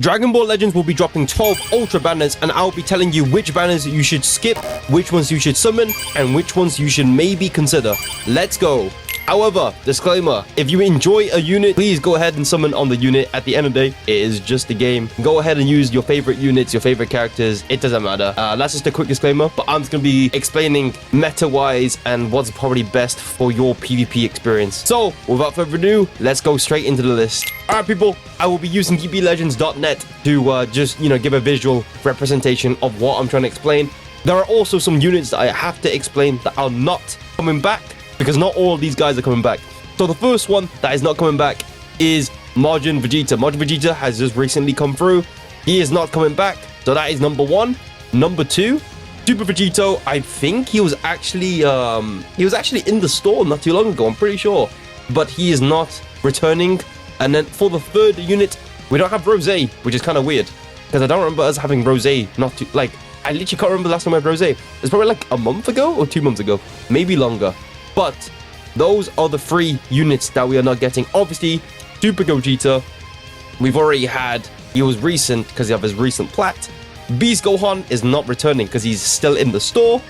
Dragon Ball Legends will be dropping 12 Ultra banners, and I'll be telling you which banners you should skip, which ones you should summon, and which ones you should maybe consider. Let's go. However, disclaimer, if you enjoy a unit, please go ahead and summon on the unit. At the end of the day, it is just a game. Go ahead and use your favorite units, your favorite characters. It doesn't matter. That's just a quick disclaimer, but I'm just going to be explaining meta-wise and what's probably best for your PvP experience. So, without further ado, let's go straight into the list. All right, people, I will be using dblegends.net to just, give a visual representation of what I'm trying to explain. There are also some units that I have to explain that are not coming back, because not all of these guys are coming back. So the first one that is not coming back is Majin Vegeta. Majin Vegeta has just recently come through. He is not coming back. So that is number one. Number two, Super Vegito. I think he was actually in the store not too long ago, I'm pretty sure. But he is not returning. And then for the third unit, we don't have Rose, which is kind of weird, because I don't remember us having Rose I literally can't remember the last time I had Rose. It's probably like a month ago or 2 months ago, maybe longer. But those are the 3 units that we are not getting. Obviously, Super Gogeta, we've already had. He was recent because he has his recent plat. Beast Gohan is not returning because he's still in the store.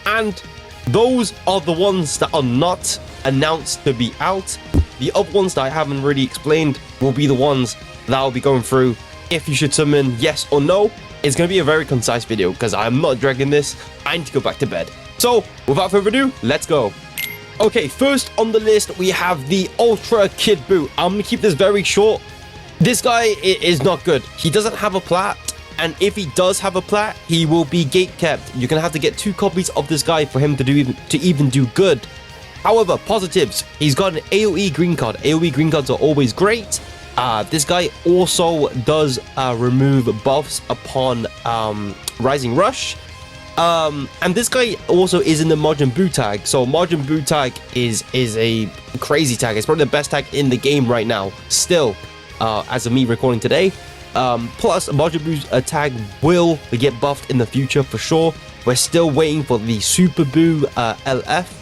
And those are the ones that are not announced to be out. The other ones that I haven't really explained will be the ones that I'll be going through. If you should summon, yes or no. It's going to be a very concise video because I'm not dragging this. I need to go back to bed. So, without further ado, let's go. Okay, first on the list, we have the Ultra Kid Buu. I'm going to keep this very short. This guy is not good. He doesn't have a plat, and if he does have a plat, he will be gate kept. You're going to have to get 2 copies of this guy for him to even do good. However, positives. He's got an AoE green card. AoE green cards are always great. This guy also does remove buffs upon Rising Rush. And this guy also is in the Majin Buu tag. So Majin Buu tag is a crazy tag. It's probably the best tag in the game right now, still, as of me recording today. Plus, Majin Buu's tag will get buffed in the future for sure. We're still waiting for the Super Buu LF.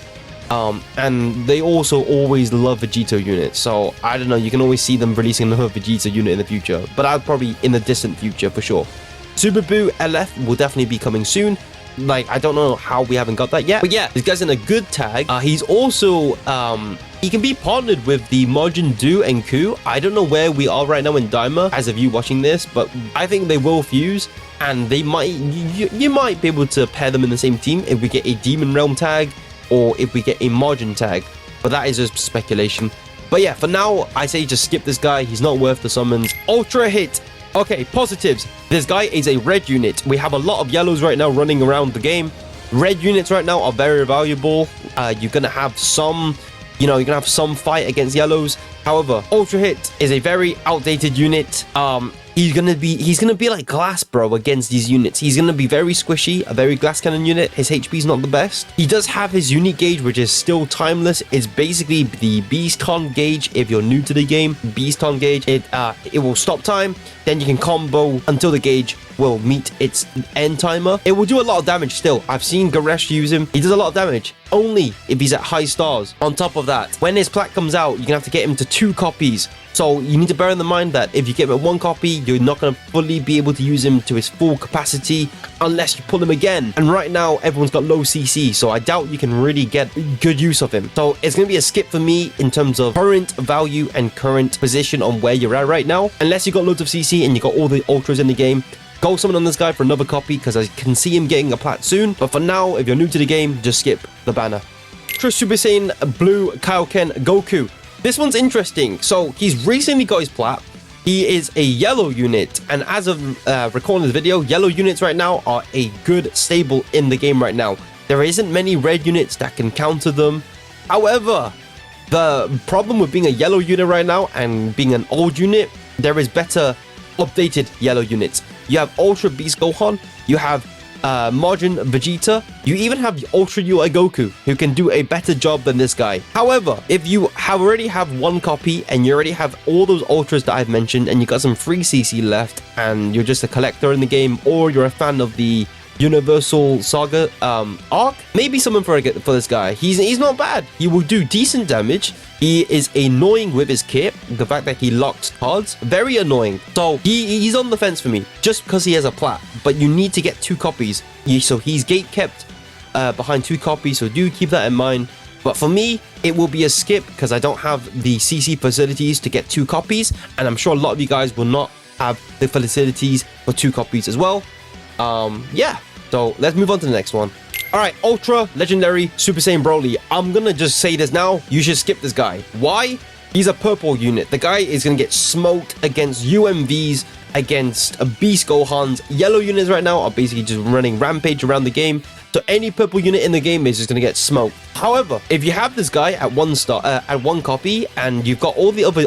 And they also always love Vegito units. So, I don't know, you can always see them releasing another Vegeta unit in the future. But I'll probably in the distant future for sure. Super Buu LF will definitely be coming soon. I don't know how we haven't got that yet. But yeah, this guy's in a good tag. He's also, he can be partnered with the Majin Buu and Ku. I don't know where we are right now in Daima as of you watching this, but I think they will fuse. And they might, you might be able to pair them in the same team if we get a Demon Realm tag or if we get a Majin tag. But that is just speculation. But yeah, for now, I say just skip this guy. He's not worth the summons. Ultra Hit. Okay, positives. This guy is a red unit. We have a lot of yellows right now running around the game. Red units right now are very valuable. You're gonna have some, you're gonna have some fight against yellows. However, Ultra Hit is a very outdated unit. He's gonna be like glass, bro, against these units. He's gonna be very squishy, a very glass cannon unit. His HP is not the best. He does have his unique gauge, which is still timeless. It's basically the Beast Con gauge. If you're new to the game, Beast Con gauge, it will stop time. Then you can combo until the gauge will meet its end timer. It will do a lot of damage still. I've seen Goresh use him. He does a lot of damage, only if he's at high stars. On top of that, when his plat comes out, you're gonna have to get him to 2 copies. So you need to bear in the mind that if you get him at 1 copy, you're not going to fully be able to use him to his full capacity unless you pull him again. And right now, everyone's got low CC, so I doubt you can really get good use of him. So it's going to be a skip for me in terms of current value and current position on where you're at right now. Unless you got loads of CC and you got all the ultras in the game, go summon on this guy for another copy because I can see him getting a plat soon. But for now, if you're new to the game, just skip the banner. Ultra Super Saiyan Blue Kaioken Goku. This one's interesting. So he's recently got his plat. He is a yellow unit, and as of recording this video, yellow units right now are a good stable in the game right now. There isn't many red units that can counter them. However, the problem with being a yellow unit right now and being an old unit, there is better updated yellow units. You have Ultra Beast Gohan, you have Majin Vegeta, you even have Ultra UI Goku, who can do a better job than this guy. However, if you already have 1 copy and you already have all those ultras that I've mentioned and you got some free CC left and you're just a collector in the game, or you're a fan of the Universal Saga arc. Maybe summon for this guy. He's not bad. He will do decent damage. He is annoying with his kit. The fact that he locks cards, very annoying. So he's on the fence for me just because he has a plat. But you need to get 2 copies. So he's gate kept behind 2 copies. So do keep that in mind. But for me, it will be a skip because I don't have the CC facilities to get 2 copies. And I'm sure a lot of you guys will not have the facilities for 2 copies as well. Yeah. So let's move on to the next one. All right, Ultra Legendary Super Saiyan Broly. I'm gonna just say this now. You should skip this guy. Why? He's a purple unit. The guy is gonna get smoked against UMVs, against Beast Gohans. Yellow units right now are basically just running rampage around the game. So any purple unit in the game is just gonna get smoked. However, if you have this guy at 1 star, at 1 copy, and you've got all the other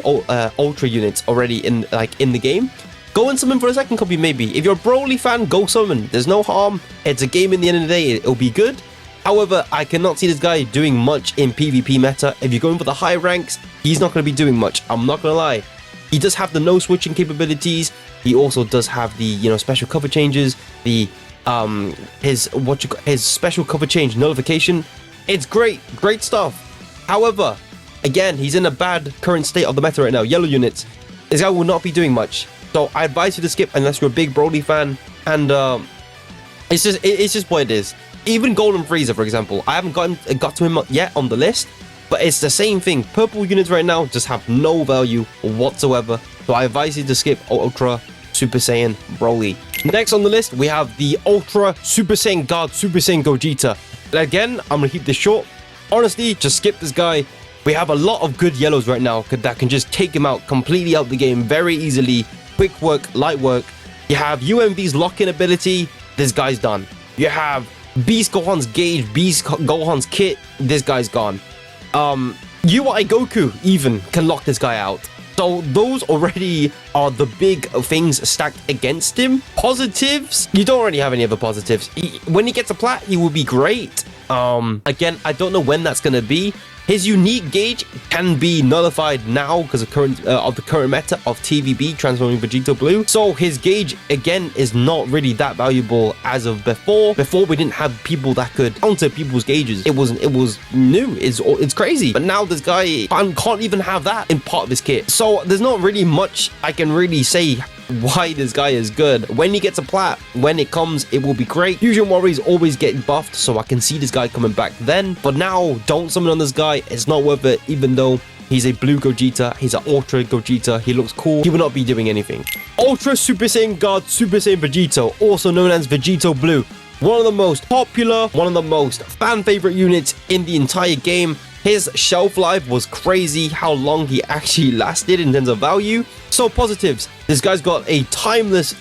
Ultra units already in the game, go and summon for a 2nd copy maybe. If you're a Broly fan, go summon. There's no harm. It's a game in the end of the day. It'll be good. However, I cannot see this guy doing much in PvP meta. If you're going for the high ranks, he's not going to be doing much. I'm not going to lie. He does have the no switching capabilities. He also does have the, special cover changes. The, his special cover change nullification. It's great. Great stuff. However, again, he's in a bad current state of the meta right now. Yellow units. This guy will not be doing much. So I advise you to skip unless you're a big Broly fan, and it's just what it is. Even Golden Frieza, for example, I haven't got to him yet on the list, but it's the same thing. Purple units right now just have no value whatsoever. So I advise you to skip Ultra Super Saiyan Broly. Next on the list, we have the Ultra Super Saiyan God Super Saiyan Gogeta. Again, I'm gonna keep this short. Honestly, just skip this guy. We have a lot of good yellows right now that can just take him out completely out the game very easily. Quick work, light work. You have UMV's lock-in ability. This guy's done. You have Beast Gohan's gauge, Beast Gohan's kit. This guy's gone. UI Goku even can lock this guy out. So those already are the big things stacked against him. Positives, you don't already have any other positives. When he gets a plat, he will be great. Again, I don't know when that's gonna be. His unique gauge can be nullified now because of the current meta of TVB transforming Vegito Blue. So his gauge again is not really that valuable as of before. Before we didn't have people that could counter people's gauges. It was new. It's crazy. But now this guy can't even have that in part of his kit. So there's not really much I can really say why this guy is good. When he gets a plat, when it comes, it will be great. Fusion Warriors always get buffed, so I can see this guy coming back then. But now, don't summon on this guy. It's not worth it, even though he's a blue Gogeta. He's an Ultra Gogeta. He looks cool. He will not be doing anything. Ultra Super Saiyan God Super Saiyan Vegito, also known as Vegito Blue. One of the most popular, one of the most fan favorite units in the entire game. His shelf life was crazy how long he actually lasted in terms of value. So positives, this guy's got a timeless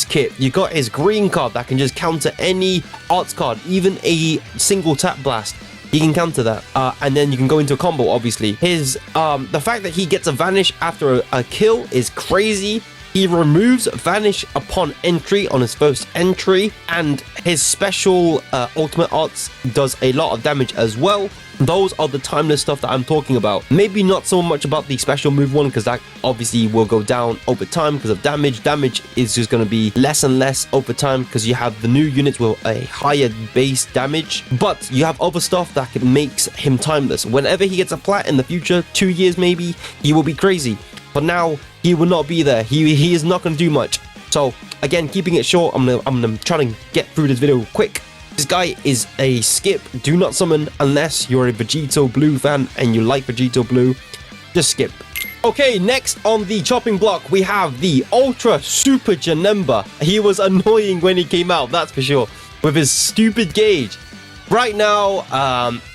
kit. You got his green card that can just counter any arts card, even a single tap blast. He can counter that, and then you can go into a combo. Obviously, his the fact that he gets a vanish after a kill is crazy. He removes vanish upon entry on his first entry, and his special ultimate arts does a lot of damage as well. Those are the timeless stuff that I'm talking about. Maybe not so much about the special move one, because that obviously will go down over time because of damage. Damage is just going to be less and less over time because you have the new units with a higher base damage. But you have other stuff that makes him timeless. Whenever he gets a plat in the future, 2 years maybe, he will be crazy. But now he will not be there. He is not going to do much. So again, keeping it short, I'm gonna try to get through this video quick. This guy is a skip. Do not summon unless you're a Vegito Blue fan and you like Vegito Blue. Just skip. Okay, next on the chopping block, we have the Ultra Super Janemba. He was annoying when he came out, that's for sure, with his stupid gauge. Right now,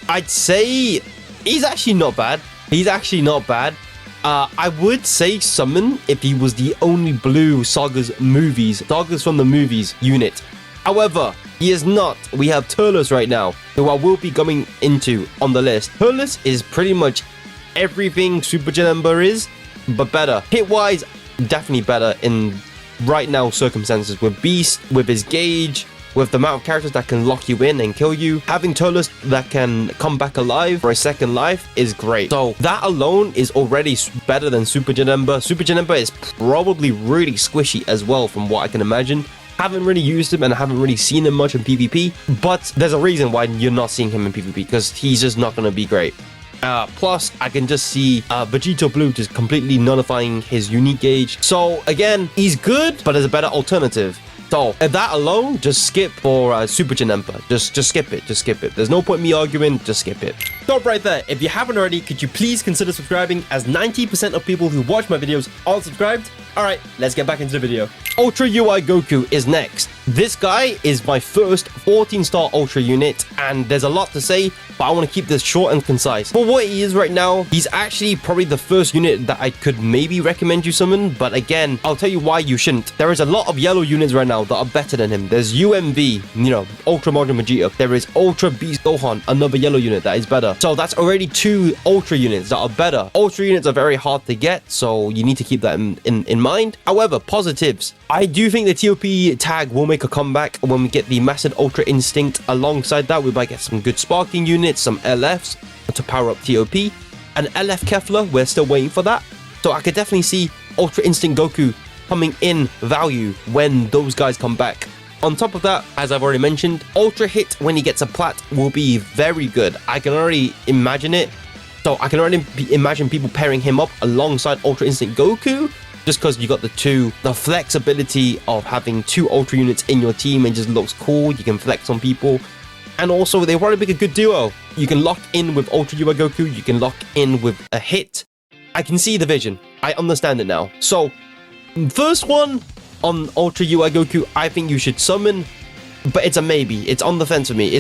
I'd say he's actually not bad. He's actually not bad. I would say summon if he was the only blue Sagas from the movies unit. However, he is not. We have Turles right now, who I will be going into on the list. Turles is pretty much everything Super Janemba is, but better. Hit-wise, definitely better in right now circumstances with Beast, with his gauge, with the amount of characters that can lock you in and kill you. Having Turles that can come back alive for a second life is great. So that alone is already better than Super Janemba. Super Janemba is probably really squishy as well from what I can imagine. haven't really used him and I haven't really seen him much in PvP, but there's a reason why you're not seeing him in PvP, because he's just not going to be great. Plus, I can just see Vegito Blue just completely nullifying his unique gauge. So again, he's good, but there's a better alternative. So if that alone, just skip for Super Janemba. Just skip it. Just skip it. There's no point me arguing. Just skip it. Stop right there. If you haven't already, could you please consider subscribing, as 90% of people who watch my videos aren't subscribed? Alright, let's get back into the video. Ultra UI Goku is next. This guy is my first 14-star Ultra unit, and there's a lot to say, but I want to keep this short and concise. For what he is right now, he's actually probably the first unit that I could maybe recommend you summon, but again, I'll tell you why you shouldn't. There is a lot of yellow units right now that are better than him. There's UMV, you know, Ultra Modern Vegeta. There is Ultra Beast Gohan, another yellow unit that is better. So that's already 2 Ultra units that are better. Ultra units are very hard to get, so you need to keep that in mind. However, positives. I do think the TOP tag will make a comeback when we get the Massive Ultra Instinct. Alongside that, we might get some good sparking units, some LFs to power up TOP. An LF Kefla, we're still waiting for that. So I could definitely see Ultra Instinct Goku coming in value when those guys come back. On top of that, as I've already mentioned, Ultra Hit when he gets a plat will be very good. I can already imagine it. So I can already imagine people pairing him up alongside Ultra Instinct Goku, just because you got the flexibility of having 2 Ultra units in your team. It just looks cool. You can flex on people. And also, they probably make a good duo. You can lock in with Ultra UI Goku. You can lock in with a hit. I can see the vision. I understand it now. So, first one on Ultra UI Goku, I think you should summon, but it's a maybe. It's on the fence for me.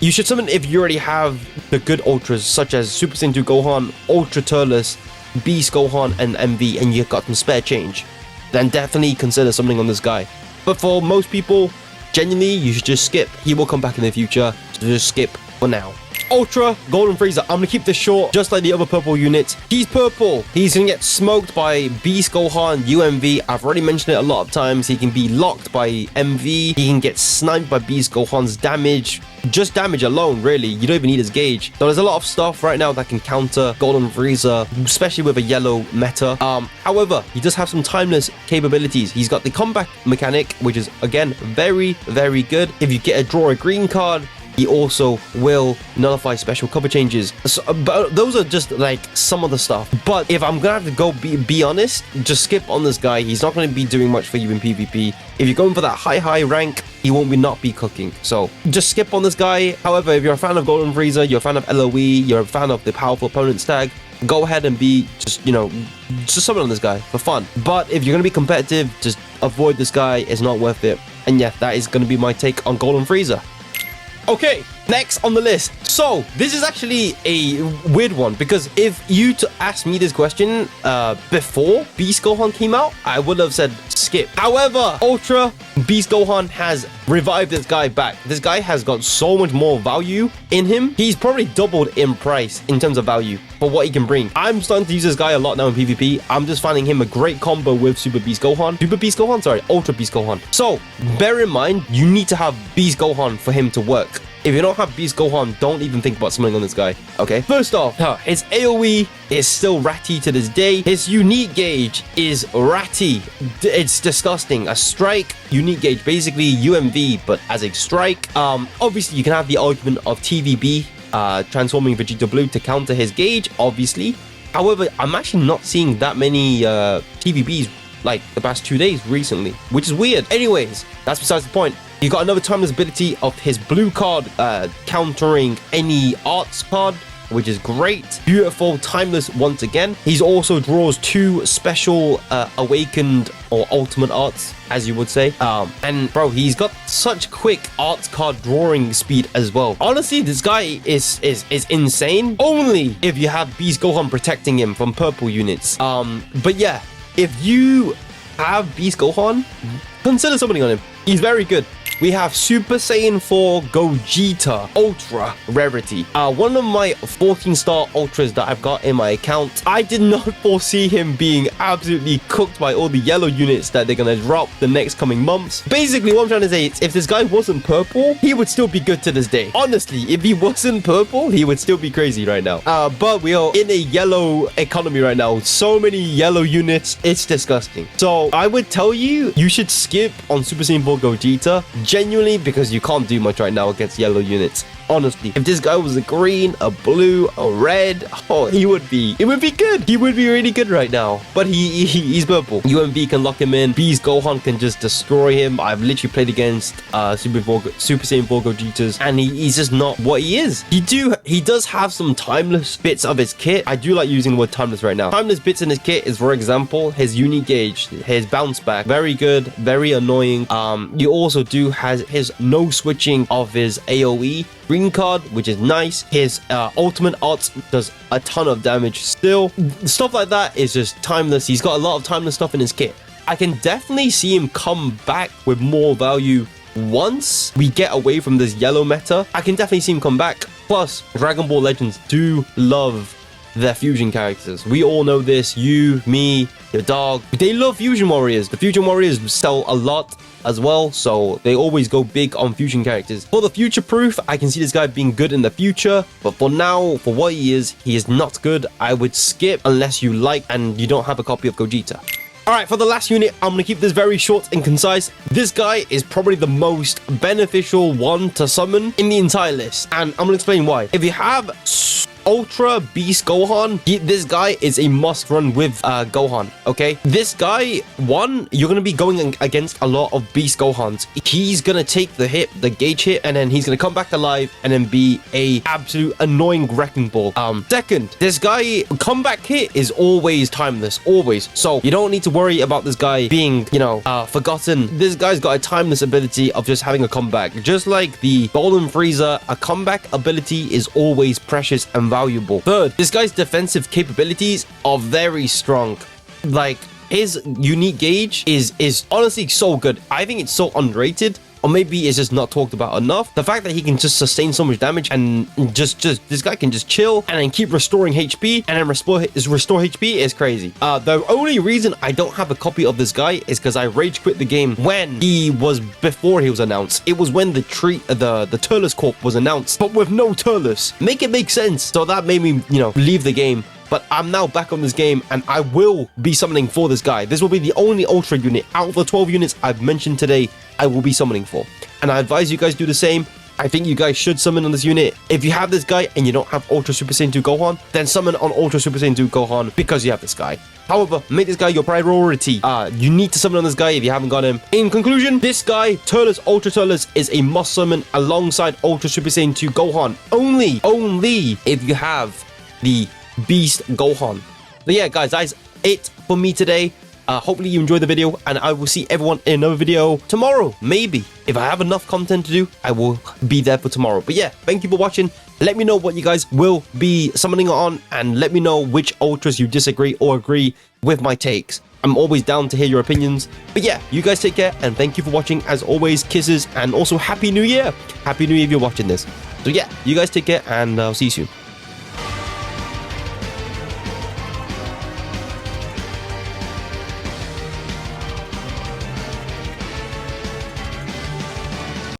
You should summon if you already have the good Ultras, such as Super Saiyan 2 Gohan, Ultra Turles, Beast Gohan, and MV, and you've got some spare change. Then definitely consider summoning on this guy. But for most people, genuinely, you should just skip. He will come back in the future, so just skip for now. Ultra Golden Frieza. I'm gonna keep this short, just like the other purple units. He's purple. He's gonna get smoked by Beast Gohan, UMV. I've already mentioned it a lot of times. He can be locked by MV. He can get sniped by Beast Gohan's damage. Just damage alone, really. You don't even need his gauge. So there's a lot of stuff right now that can counter Golden Frieza, especially with a yellow meta. However, he does have some timeless capabilities. He's got the comeback mechanic, which is, again, very, very good. If you get a draw a green card, he also will nullify special cover changes. So, but those are just like some of the stuff. But if I'm gonna have to go be honest, just skip on this guy. He's not going to be doing much for you in PvP. If you're going for that high rank, he won't be cooking. So just skip on this guy. However, if you're a fan of Golden Frieza, you're a fan of LOE, you're a fan of the powerful opponent's tag, go ahead and be just summon on this guy for fun. But if you're going to be competitive, just avoid this guy. It's not worth it. And yeah, that is going to be my take on Golden Frieza. Okay, next on the list. So this is actually a weird one, because if you asked me this question before Beast Gohan came out, I would have said skip. However, Ultra Beast Gohan has revived this guy back. This guy has got so much more value in him. He's probably doubled in price in terms of value for what he can bring. I'm starting to use this guy a lot now in PvP. I'm just finding him a great combo with Super Beast Gohan. Ultra Beast Gohan. So bear in mind, you need to have Beast Gohan for him to work. If you don't have Beast Gohan, don't even think about summoning on this guy, okay? First off, his AoE is still ratty to this day. His unique gauge is ratty. It's disgusting. A strike, unique gauge, basically UMV, but as a strike. Obviously, you can have the argument of TVB, transforming Vegito Blue to counter his gauge, obviously. However, I'm actually not seeing that many TVBs like the past 2 days recently, which is weird. Anyways, that's besides the point. You got another timeless ability of his blue card countering any arts card, which is great. Beautiful, timeless once again. He's also draws 2 special awakened or ultimate arts, as you would say. And bro, he's got such quick arts card drawing speed as well. Honestly, this guy is insane. Only if you have Beast Gohan protecting him from purple units. But yeah, if you have Beast Gohan, consider summoning on him. He's very good. we have Super Saiyan 4 Gogeta Ultra Rarity. One of my 14-star Ultras that I've got in my account. I did not foresee him being absolutely cooked by all the yellow units that they're gonna drop the next coming months. Basically, what I'm trying to say is if this guy wasn't purple, he would still be good to this day. Honestly, if he wasn't purple, he would still be crazy right now. But we are in a yellow economy right now. So many yellow units, it's disgusting. So I would tell you, you should skip on Super Saiyan 4 Gogeta, genuinely, because you can't do much right now against yellow units. Honestly, if this guy was a green, a blue, a red, oh, it would be good. He would be really good right now. But he's purple. UMV can lock him in. Beast Gohan can just destroy him. I've literally played against Super Saiyan 4 Gogetas, and he's just not what he is. He does have some timeless bits of his kit. I do like using the word timeless right now. Timeless bits in his kit is, for example, his unique gauge, his bounce back. Very good, very annoying. You also do has his no switching of his AoE. Green card, which is nice. His ultimate art does a ton of damage still. Stuff like that is just timeless. He's got a lot of timeless stuff in his kit. I can definitely see him come back with more value once we get away from this yellow meta. I can definitely see him come back. Plus, Dragon Ball Legends do love their fusion characters. We all know this. You, me, your dog. They love fusion warriors. The fusion warriors sell a lot as well, so they always go big on fusion characters. For the future proof, I can see this guy being good in the future, but for now, for what he is not good. I would skip unless you like and you don't have a copy of Gogeta. Alright, for the last unit, I'm going to keep this very short and concise. This guy is probably the most beneficial one to summon in the entire list, and I'm going to explain why. If you have Ultra Beast Gohan, this guy is a must run with Gohan. Okay, this guy, you're going to be going against a lot of Beast Gohans. He's going to take the hit, the gauge hit, and then he's going to come back alive and then be a absolute annoying wrecking ball. Second, this guy comeback hit is always timeless, always. So you don't need to worry about this guy being, forgotten. This guy's got a timeless ability of just having a comeback. Just like the Golden Frieza, a comeback ability is always precious and valuable. Third, this guy's defensive capabilities are very strong. Like, his unique gauge is honestly so good. I think it's so underrated, or maybe it's just not talked about enough. The fact that he can just sustain so much damage and just this guy can just chill and then keep restoring HP and then restore HP is crazy. The only reason I don't have a copy of this guy is because I rage quit the game before he was announced. It was when the Turles Corp was announced, but with no Turles. Make it make sense. So that made me, leave the game. But I'm now back on this game, and I will be summoning for this guy. This will be the only Ultra unit out of the 12 units I've mentioned today I will be summoning for. And I advise you guys do the same. I think you guys should summon on this unit. If you have this guy and you don't have Ultra Super Saiyan 2 Gohan, then summon on Ultra Super Saiyan 2 Gohan because you have this guy. However, make this guy your priority. You need to summon on this guy if you haven't got him. In conclusion, this guy, Turles, Ultra Turles, is a must summon alongside Ultra Super Saiyan 2 Gohan. Only if you have the Beast Gohan. So yeah, guys, that's it for me today. Hopefully you enjoyed the video, and I will see everyone in another video tomorrow. Maybe if I have enough content to do, I will be there for tomorrow. But yeah, thank you for watching. Let me know what you guys will be summoning on, and let me know which ultras you disagree or agree with my takes. I'm always down to hear your opinions. But yeah, you guys take care, and thank you for watching. As always, kisses, and also Happy New Year. Happy New Year if you're watching this. So yeah, you guys take care, and I'll see you soon.